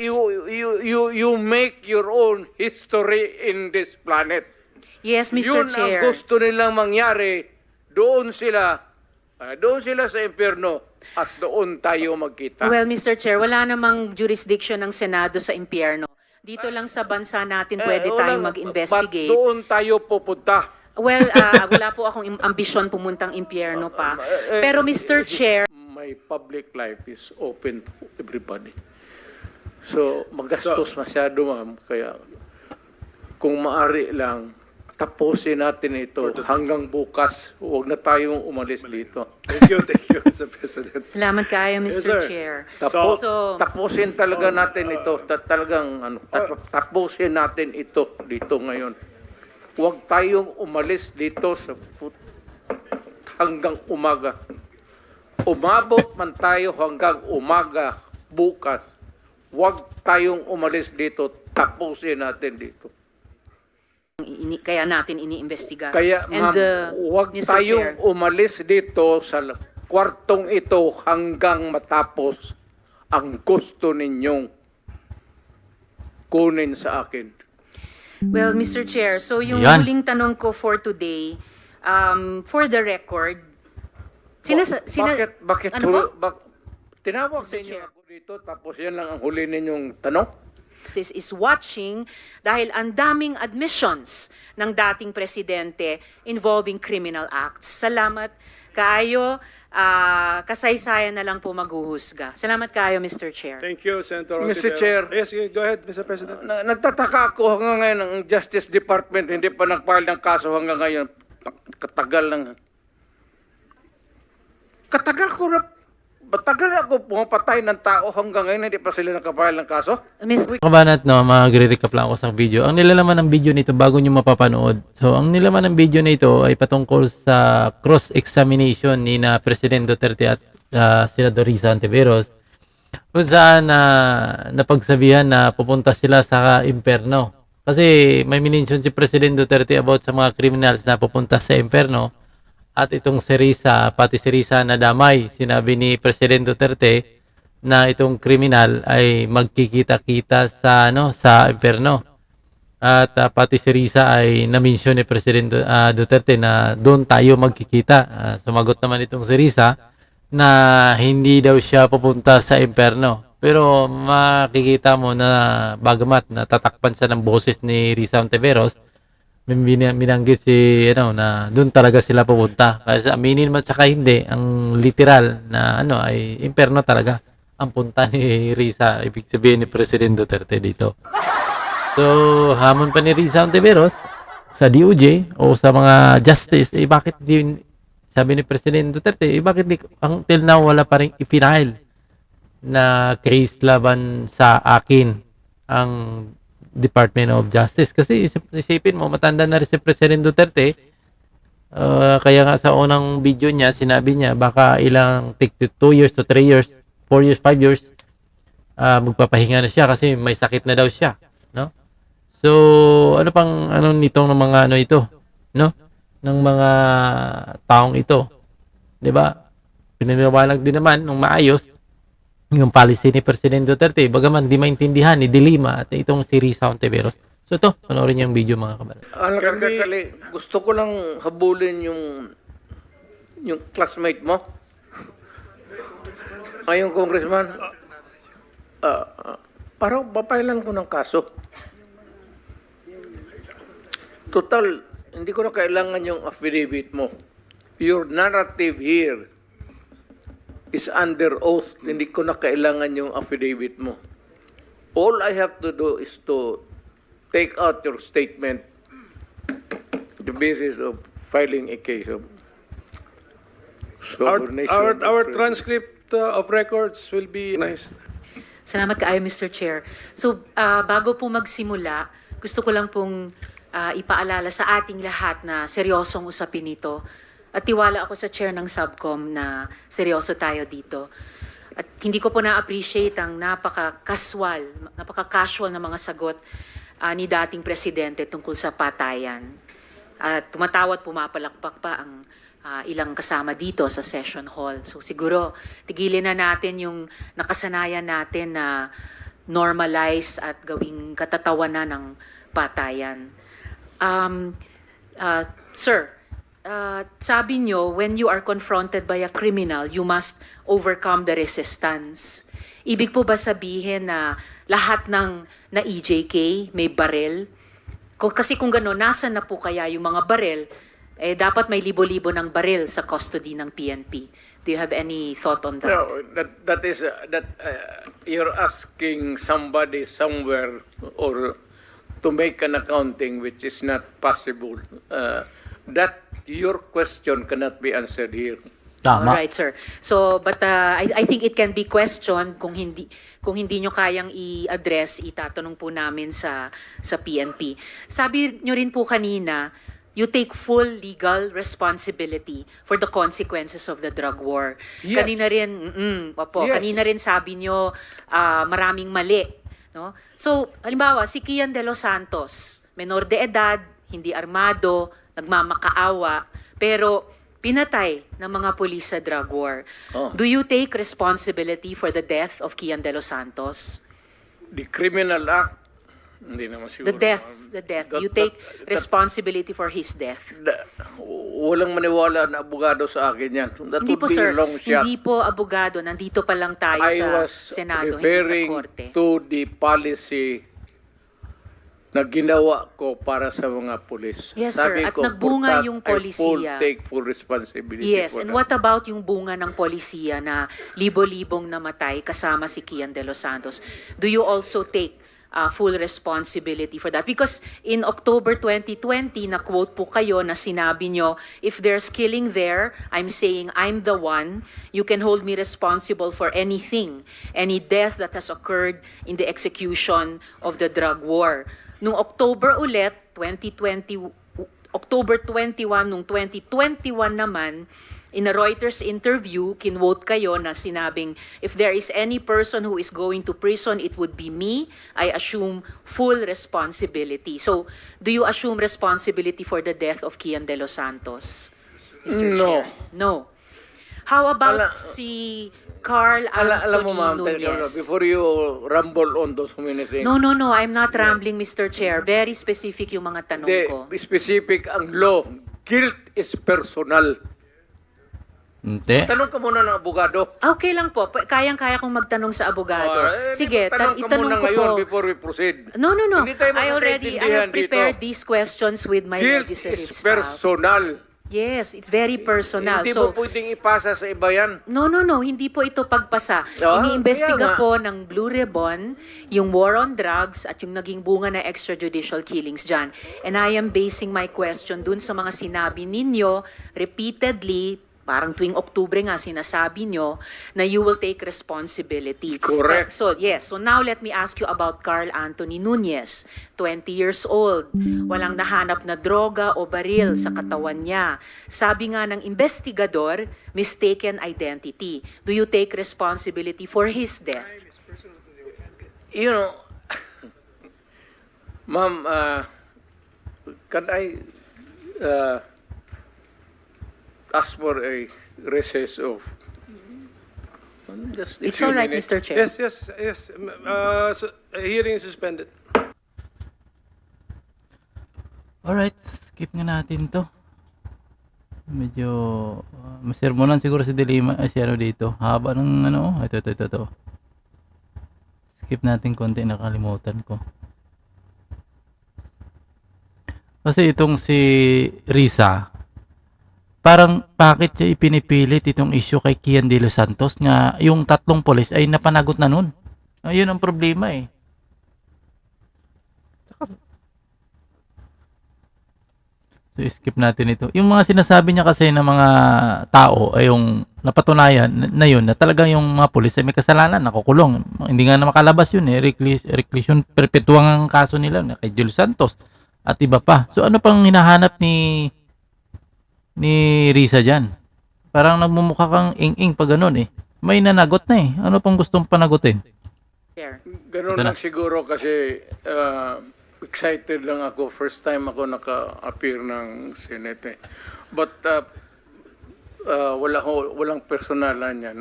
you make your own history in this planet. Yes, Mr. Yun Chair. ang gusto nilang mangyari. Doon sila sa impyerno at doon tayo magkita. Well, Mr. Chair, wala namang jurisdiction ng Senado sa impyerno. Dito lang sa bansa natin pwede tayong mag-investigate. Ba't doon tayo pupunta? Well, wala po akong ambisyon pumuntang impyerno pa. Pero Mr. Chair, My public life is open to everybody. So, magastos masyado, ma'am. Kaya, kung maari lang, tapusin natin ito hanggang bukas. Huwag na tayong umalis dito. Thank you, Mr. President. salamat kayo, Mr. sir. Chair. Tapusin talaga natin ito. Tapusin natin ito dito ngayon. Huwag tayong umalis dito hanggang umaga. Umabot man tayo hanggang umaga bukas. Huwag tayong umalis dito. Tapusin natin dito. Kaya natin iniimbestiga. Kaya ma'am, huwag Mr. tayong Chair, umalis dito sa kwartong ito hanggang matapos ang gusto ninyong kunin sa akin. well, Mr. Chair, so yung Yan. huling tanong ko for today, for the record, Bakit ano po? tinawag Mr. ninyo Chair. ako dito tapos yan lang ang huli ninyong tanong? This is watching dahil ang daming admissions ng dating presidente involving criminal acts. Salamat kayo. Kasaysayan na lang po maghuhusga. Salamat kayo, Mr. Chair. Thank you, Senator Mr. Ontiveros. Chair. Yes, go ahead, Mr. President. Nagtataka ako hanggang ngayon ang Justice Department hindi pa nag-file ng kaso hanggang ngayon. Katagal lang. Matagal ako pumapatay ng tao hanggang ngayon hindi pa sila nakapile ng kaso. Kabanat, no, mag-recap lang ako sa video. Ang nilalaman ng video nito bago nyo mapapanood. So, ang nilalaman ng video nito ay patungkol sa cross-examination ni na President Duterte at Senador Risa Ontiveros kung saan napagsabihan na pupunta sila sa impyerno. Kasi may minention si President Duterte about sa mga criminals na pupunta sa impyerno. At itong si Risa, pati si Risa na damay, sinabi ni President Duterte na itong kriminal ay magkikita-kita sa impyerno. At pati si Risa ay na-mention ni President Duterte na doon tayo magkikita. Sumagot naman itong si Risa na hindi daw siya pupunta sa impyerno. Pero makikita mo na bagamat na tatakpan siya ng boses ni Risa Ontiveros, binanggit na doon talaga sila pupunta. Kasi aminin man saka hindi, ang literal na ay impyerno talaga ang punta ni Risa, ibig sabihin ni President Duterte dito. So, hamon pa ni Risa Ontiveros sa DOJ o sa mga justice, bakit di, sabi ni President Duterte, bakit di, until now wala pa rin ipinail na case laban sa akin ang Department of Justice. Kasi isipin mo, matanda na rin si President Duterte. Kaya nga sa unang video niya, sinabi niya, baka ilang take 2 years to 3 years, 4 years, 5 years, magpapahinga na siya kasi may sakit na daw siya. No? So, ano pang nitong ng mga ito? No? Ng mga taong ito. 'Di ba? Pinaniwalag din naman ng maayos yung policy ni President Duterte, bagaman di maintindihan ni Dilima at itong si Risa Ontiveros. So ito, panoorin niyo yung video mga kabayan. Gusto ko lang habulin yung classmate mo. Yung congressman. Parang papailan ko ng kaso. Total, hindi ko na kailangan yung affidavit mo. Your narrative here is under oath. Hindi ko na kailangan yung affidavit mo. All I have to do is to take out your statement, the basis of filing a case of subornation. Our transcript of records will be nice. Salamat kaayo, Mr. Chair. So, bago po magsimula, gusto ko lang pong ipaalala sa ating lahat na seryosong usapin ito. At tiwala ako sa chair ng subcom na seryoso tayo dito. At hindi ko po na-appreciate ang napaka-casual na mga sagot ni dating presidente tungkol sa patayan. At tumatawa at pumapalakpak pa ang ilang kasama dito sa session hall. So siguro, tigilin na natin yung nakasanayan natin na normalize at gawing katatawanan ng patayan. Sir, sabi nyo, when you are confronted by a criminal, you must overcome the resistance. Ibig po ba sabihin na lahat ng na EJK may barel? Kasi kung gano'n, nasa na po kaya yung mga barel? Dapat may libo-libo ng barel sa custody ng PNP. Do you have any thought on that? No, that is you're asking somebody somewhere or to make an accounting which is not possible. That your question cannot be answered here. Tama. All right, sir. So, but I think it can be questioned kung hindi nyo kayang i-address, itatanong po namin sa PNP. Sabi nyo rin po kanina, you take full legal responsibility for the consequences of the drug war. Yes. Kanina rin, Yes. kanina rin sabi nyo maraming mali. No? So, halimbawa, si Kian De Los Santos, menor de edad, hindi armado, nagmamakaawa, pero pinatay ng mga pulis sa drug war. Oh. Do you take responsibility for the death of Kian De Los Santos? The criminal act, hindi naman siguro. The death. You take responsibility for his death. Walang maniwala na abogado sa akin yan. That Hindi would po, be sir. long shot. Hindi po abogado. Nandito pa lang tayo I sa was Senado, hindi sa referring Korte. to the policy na ginawa ko para sa mga pulis. Yes, sir. Sabi At ko, nagbunga for that, yung I polisiya. take full responsibility Yes, for and that. what about yung bunga ng polisiya na libo-libong namatay kasama si Kian De Los Santos? Do you also take full responsibility for that? Because in October 2020, na-quote po kayo na sinabi nyo, if there's killing there, I'm saying I'm the one. You can hold me responsible for anything, any death that has occurred in the execution of the drug war. Noong October ulit, October 21, nung 2021 naman, in a Reuters interview, kinwote kayo na sinabing, if there is any person who is going to prison, it would be me. I assume full responsibility. So, do you assume responsibility for the death of Kian De Los Santos, Mr. No. Chair? No. How about Ala- si Carl Alam mo, Anthony ma'am, Nunez? before you rumble on those many things, No, I'm not rambling, Mr. Chair. Very specific yung mga tanong ko. the specific ang law, guilt is personal. Hindi. Tanong ka muna ng abogado. Okay lang po. Kayang-kaya kong magtanong sa abogado. Sige, tanong ka itanong muna ko ngayon po. before we proceed. No. Hindi tayo I magkakaintindihan have prepared dito. these questions with my Guilt legislative is staff. personal. Yes, it's very personal. Hindi So, mo pwedeng ipasa sa iba yan. no. Hindi po ito pagpasa. Ah, Iniimbestiga kaya nga. po ng Blue Ribbon yung war on drugs at yung naging bunga na extrajudicial killings dyan. And I am basing my question dun sa mga sinabi ninyo repeatedly, parang tuwing Oktubre nga sinasabi nyo na you will take responsibility. Correct. So, yes. So now let me ask you about Carl Anthony Nunez, 20 years old. Walang nahanap na droga o baril sa katawan niya. Sabi nga ng investigador, mistaken identity. Do you take responsibility for his death? You know, ma'am, can I ask for a recess of just a It's few all right, minutes? Mr. Chair. Yes. Hearing is suspended. Alright, skip nga natin to. Medyo masermonan siguro si Dilima, si ano dito. Haba ng ano, ito. Skip natin konti, nakalimutan ko. Kasi itong si Risa, parang bakit siya ipinipilit itong issue kay Kian De Los Santos nga yung tatlong polis ay napanagot na nun. Ayun ang problema eh. So skip natin ito. Yung mga sinasabi niya kasi ng mga tao ay yung napatunayan na yun na talagang yung mga pulis ay may kasalanan, nakukulong. Hindi nga na makalabas yun eh. Reclusion perpetuang ang kaso nila na kay De Los Santos at iba pa. So ano pang hinahanap ni Risa dyan? Parang nagmumukha kang ing-ing pag ganun eh. May nanagot na eh. Ano pang gustong panagutin? Chair. Ganun Ito na. lang siguro kasi excited lang ako. First time ako naka-appear ng Senate. But walang personalan yan.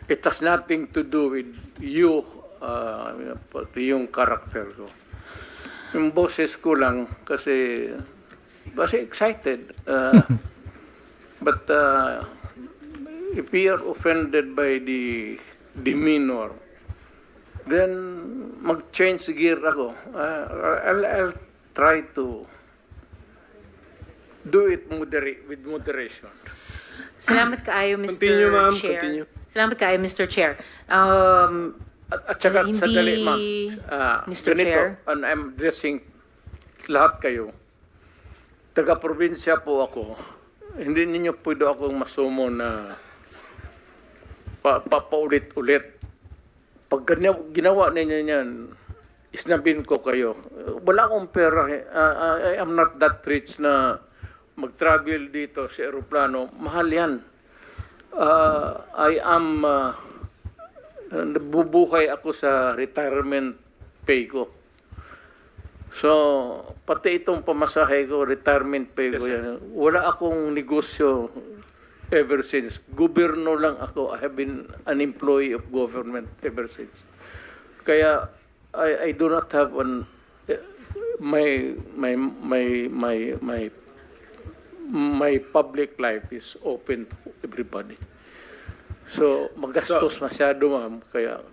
It has nothing to do with you pati yung karakter ko. Yung boses ko lang kasi excited. But if you are offended by the demeanor, then mag-change gear ako. I'll try to do it with moderation. Salamat kaayo, Mr. Continue, ma'am. Chair. Continue. Salamat kaayo, Mr. Chair. At saka, Hindi, sandali, ma'am. Mr. Ganito, Chair. and I'm addressing lahat kayo. Taga-probinsya po ako. Hindi ninyo pwede akong masumo na paulit-ulit. Pag ginawa ninyo yan, isnabin ko kayo. Wala akong pera. I am not that rich na mag-travel dito sa aeroplano. Mahal yan. I am nabubuhay ako sa retirement pay ko. So, pati itong pamasahe ko, retirement pay ko yan. Wala akong negosyo ever since. Gobyerno lang ako. I have been an employee of government ever since. Kaya, I do not have my public life is open to everybody. So, magastos masyado, ma'am. Kaya,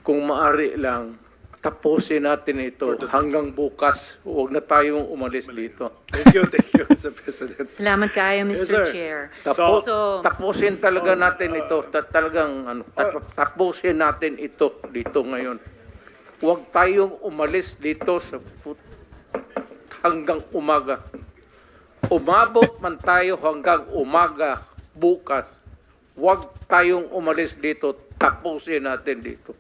kung maari lang, tapusin natin ito hanggang bukas. Huwag na tayong umalis dito. Thank you, Mr. President. Salamat kaayo, Yes, Mr. sir. Chair. Tapusin talaga natin ito. Tapusin natin ito dito ngayon. Huwag tayong umalis dito hanggang umaga. Umabot man tayo hanggang umaga bukas. Huwag tayong umalis dito. Tapusin natin dito.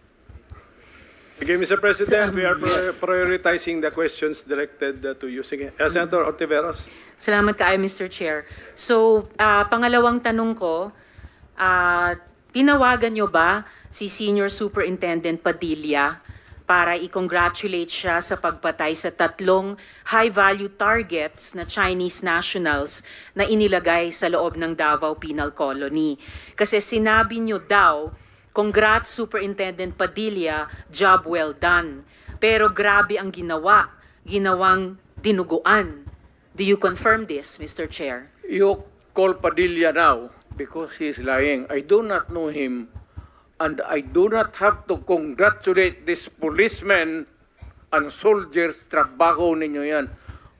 Okay, Mr. President, we are prioritizing the questions directed to you. Sige, Senator Ortiveros. Salamat kaayo, Mr. Chair. So, pangalawang tanong ko, tinawagan nyo ba si Senior Superintendent Padilla para i-congratulate siya sa pagpatay sa 3 high-value targets na Chinese nationals na inilagay sa loob ng Davao Penal Colony? Kasi sinabi nyo daw, "Congrats Superintendent Padilla, job well done." Pero grabe ang ginawang dinuguan. Do you confirm this, Mr. Chair? You call Padilla now because he is lying. I do not know him. And I do not have to congratulate this policemen and soldiers. Trabaho ninyo yan.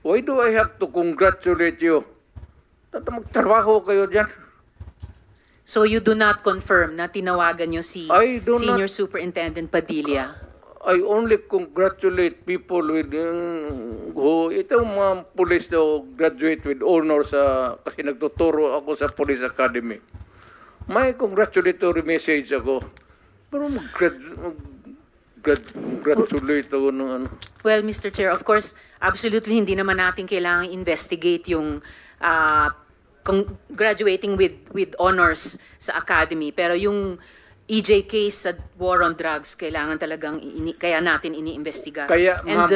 Why do I have to congratulate you? Magtrabaho kayo dyan. So you do not confirm na tinawagan nyo si I do Senior not- Superintendent Padilla? I only congratulate people with who itong mga police daw graduate with honor kasi nagtuturo ako sa Police Academy. May congratulatory message ako. Pero mag-congratulate ako ng ano. Well, Mr. Chair, of course, absolutely hindi naman natin kailangan investigate yung graduating with honors sa academy. Pero yung EJ case sa war on drugs, kailangan talagang kaya natin iniimbestiga. Kaya ma'am,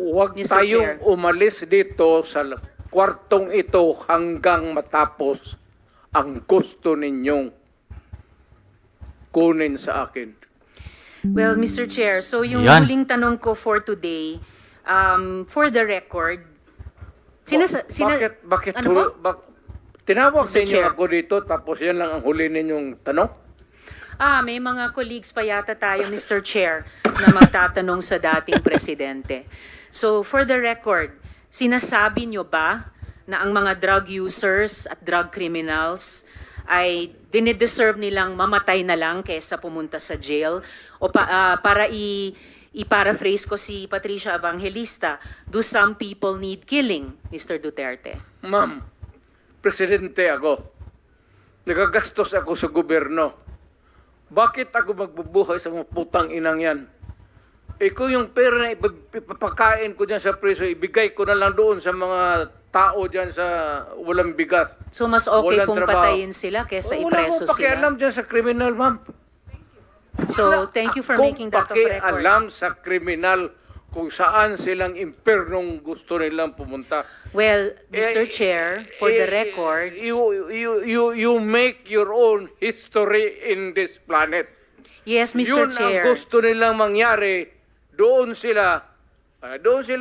huwag Mr. tayong Chair, umalis dito sa kwartong ito hanggang matapos ang gusto ninyong kunin sa akin. well, Mr. Chair, so yung Yan. huling tanong ko for today, for the record, Bakit ano po? tinawag Mr. ninyo Chair. ako dito tapos yan lang ang huli ninyong tanong? May mga colleagues pa yata tayo, Mr. Chair, na magtatanong sa dating presidente. So, for the record, sinasabi nyo ba na ang mga drug users at drug criminals ay dinideserve nilang mamatay na lang kaysa pumunta sa jail? O para i-paraphrase ko si Patricia Evangelista, do some people need killing, Mr. Duterte? Ma'am, presidente ako. Nagagastos ako sa gobyerno. Bakit ako magbubuhay sa mga putang inang yan? Kung yung pera na ipapakain ko dyan sa preso, ibigay ko na lang doon sa mga tao dyan sa walang bigat. So, mas okay Walang pong trabaho. patayin sila kaysa Wala ipreso akong pakialam sila? dyan sa kriminal, ma'am. So, thank you for making that of record. Alam sa kriminal kung saan silang impernong gusto nilang pumunta. Well, Mr. Chair, for the record, you make your own history in this planet. Yes, Mr. Yun Chair. ang gusto nilang mangyari. Doon sila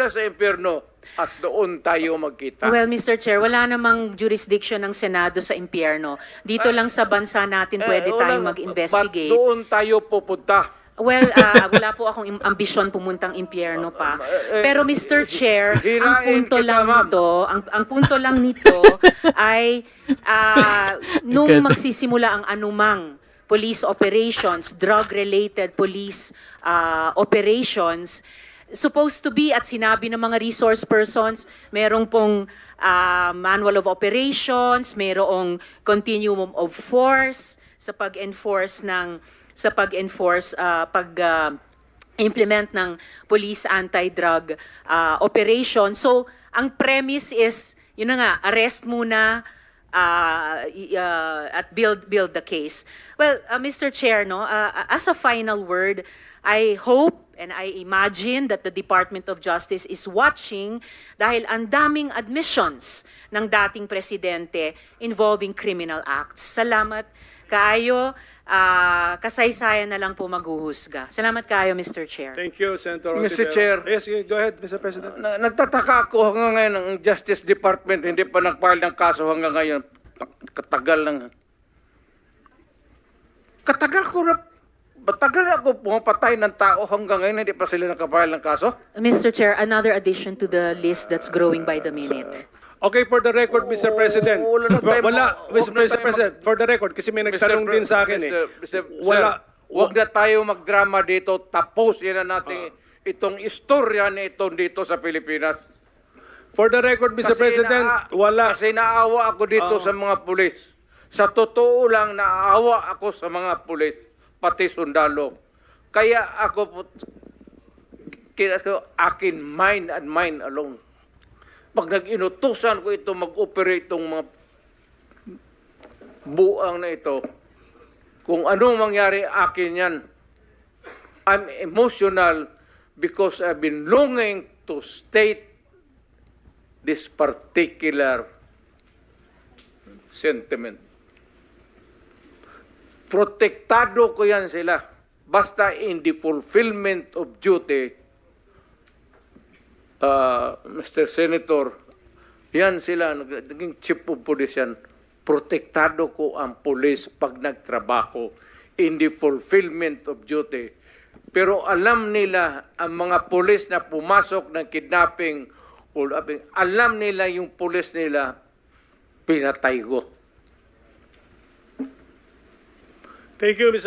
sa impyerno at doon tayo magkita. Well, Mr. Chair, wala namang jurisdiction ng Senado sa impyerno. Dito lang sa bansa natin pwede tayong Ba't mag-investigate. doon tayo pupunta? Well, wala po akong ambisyon pumuntang impyerno pa. Pero Mr. Chair, ang hirain punto kita, lang ma'am. nito, ang punto lang nito ay nung magsisimula ang anumang police operations, drug-related police operations, supposed to be at sinabi ng mga resource persons, merong pong manual of operations, merong continuum of force sa pag-enforce implement ng police anti-drug operation. So, ang premise is, yun na nga, arrest muna at build the case. Well, Mr. Chair, no, as a final word, I hope and I imagine that the Department of Justice is watching dahil ang daming admissions ng dating presidente involving criminal acts. Salamat kaayo. Kasaysayan na lang po maghuhusga. Salamat kayo, Mr. Chair. Thank you, Senator Mr. Ontiveros. Chair. Yes, go ahead, Mr. President. Nagtataka ako hanggang ngayon ang Justice Department hindi pa nag-file ng kaso hanggang ngayon. Katagal lang. Matagal ako pumapatay ng tao hanggang ngayon hindi pa sila nakapile ng kaso. Mr. Chair, another addition to the list that's growing by the minute. Okay, for the record, Mr. President. wala na tayo Mr. President, for the record, kasi may nagtanong din sa akin Wala. Huwag na tayo magdrama dito. Tapusin na natin itong istorya na ito dito sa Pilipinas. For the record, Mr. President, wala. Kasi naawa ako dito sa mga pulis. Sa totoo lang, naawa ako sa mga pulis, pati sundalo. Kaya ako, akin mind and mind alone. Pag nag-inutusan ko ito, mag-operate itong mga buang na ito, kung anong mangyari akin yan, I'm emotional because I've been longing to state this particular sentiment. Protektado ko yan sila. Basta in the fulfillment of duty, Mr. Senator, yan sila, naging chief of police yan. Protektado ko ang police pag nagtrabaho in the fulfillment of duty. Pero alam nila, ang mga police na pumasok ng kidnapping, alam nila yung police nila, pinatay ko. Thank you, Mr.